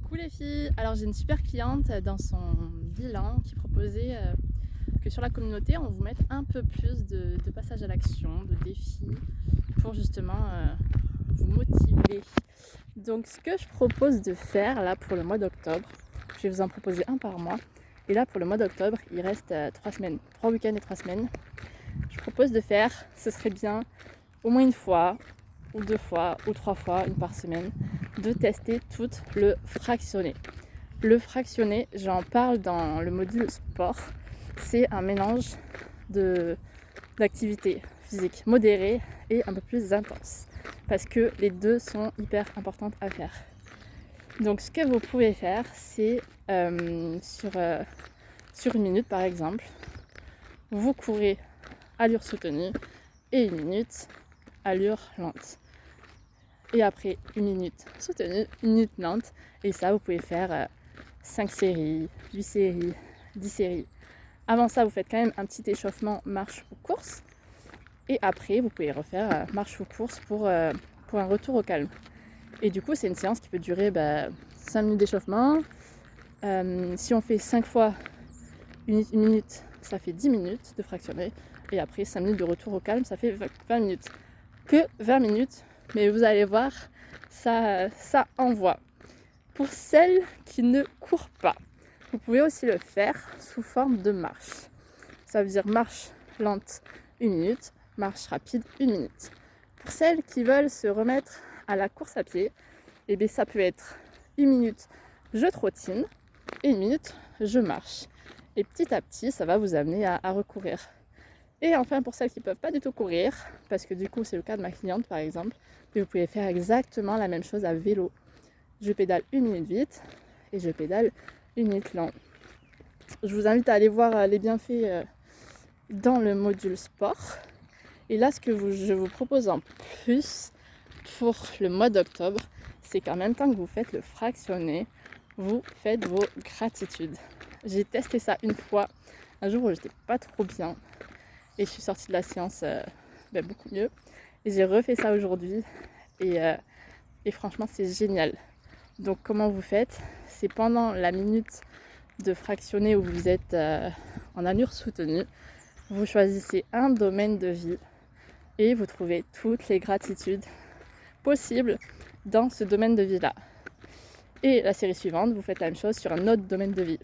Coucou les filles, alors j'ai une super cliente dans son bilan qui proposait que sur la communauté on vous mette un peu plus de passage à l'action, de défis pour justement vous motiver. Donc ce que je propose de faire là pour le mois d'octobre, je vais vous en proposer un par mois. Et là pour le mois d'octobre il reste 3 semaines, 3 week-ends et 3 semaines. Je propose de faire, ce serait bien au moins une fois ou 2 fois ou 3 fois, une par semaine, de tester tout le fractionné. Le fractionné, j'en parle dans le module sport, c'est un mélange d'activités physiques modérées et un peu plus intenses, parce que les deux sont hyper importantes à faire. Donc ce que vous pouvez faire, c'est sur une minute par exemple, vous courez allure soutenue et une minute allure lente. Et après une minute soutenue, une minute lente. Et ça, vous pouvez faire 5 séries, 8 séries, 10 séries. Avant ça, vous faites quand même un petit échauffement marche ou course. Et après, vous pouvez refaire marche ou course pour un retour au calme. Et du coup, c'est une séance qui peut durer 5 minutes d'échauffement. Si on fait 5 fois une minute, ça fait 10 minutes de fractionné. Et après 5 minutes de retour au calme, ça fait 20 minutes. Que 20 minutes, mais vous allez voir, ça envoie. Pour celles qui ne courent pas, vous pouvez aussi le faire sous forme de marche. Ça veut dire marche lente 1 minute, marche rapide 1 minute. Pour celles qui veulent se remettre à la course à pied, et bien ça peut être 1 minute je trottine et 1 minute je marche. Et petit à petit, ça va vous amener à recourir. Et enfin, pour celles qui ne peuvent pas du tout courir, parce que du coup c'est le cas de ma cliente par exemple, vous pouvez faire exactement la même chose à vélo. Je pédale 1 minute vite et je pédale 1 minute lent. Je vous invite à aller voir les bienfaits dans le module sport. Et là, ce que je vous propose en plus pour le mois d'octobre, c'est qu'en même temps que vous faites le fractionné, vous faites vos gratitudes. J'ai testé ça une fois, un jour où j'étais pas trop bien. Et je suis sortie de la séance beaucoup mieux. Et j'ai refait ça aujourd'hui. Et franchement, c'est génial. Donc comment vous faites? C'est pendant la minute de fractionner où vous êtes en allure soutenue. Vous choisissez un domaine de vie et vous trouvez toutes les gratitudes possibles dans ce domaine de vie-là. Et la série suivante, vous faites la même chose sur un autre domaine de vie.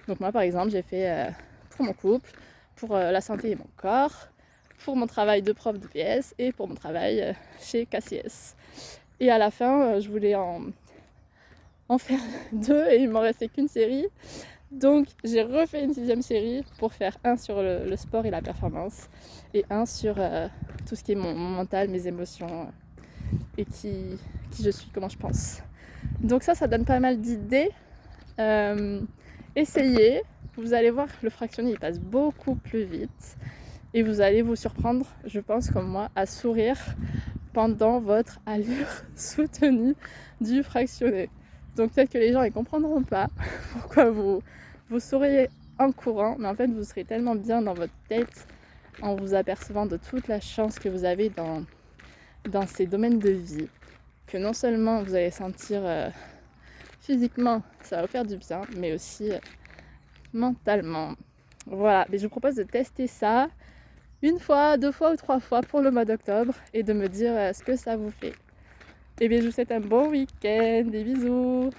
Donc moi, par exemple, j'ai fait pour mon couple, pour la santé et mon corps, pour mon travail de prof de PS et pour mon travail chez KCS. Et à la fin, je voulais en faire 2 et il m'en restait qu'une série. Donc j'ai refait une 6e série pour faire un sur le sport et la performance et un sur tout ce qui est mon mental, mes émotions et qui je suis, comment je pense. Donc ça donne pas mal d'idées. Essayez, vous allez voir, le fractionné il passe beaucoup plus vite et vous allez vous surprendre, je pense comme moi, à sourire pendant votre allure soutenue du fractionné. Donc peut-être que les gens ne comprendront pas pourquoi vous souriez en courant, mais en fait vous serez tellement bien dans votre tête en vous apercevant de toute la chance que vous avez dans ces domaines de vie, que non seulement vous allez sentir physiquement, ça va vous faire du bien, mais aussi mentalement. Voilà, mais je vous propose de tester ça une fois, 2 fois ou 3 fois pour le mois d'octobre et de me dire ce que ça vous fait. Et bien je vous souhaite un bon week-end, des bisous.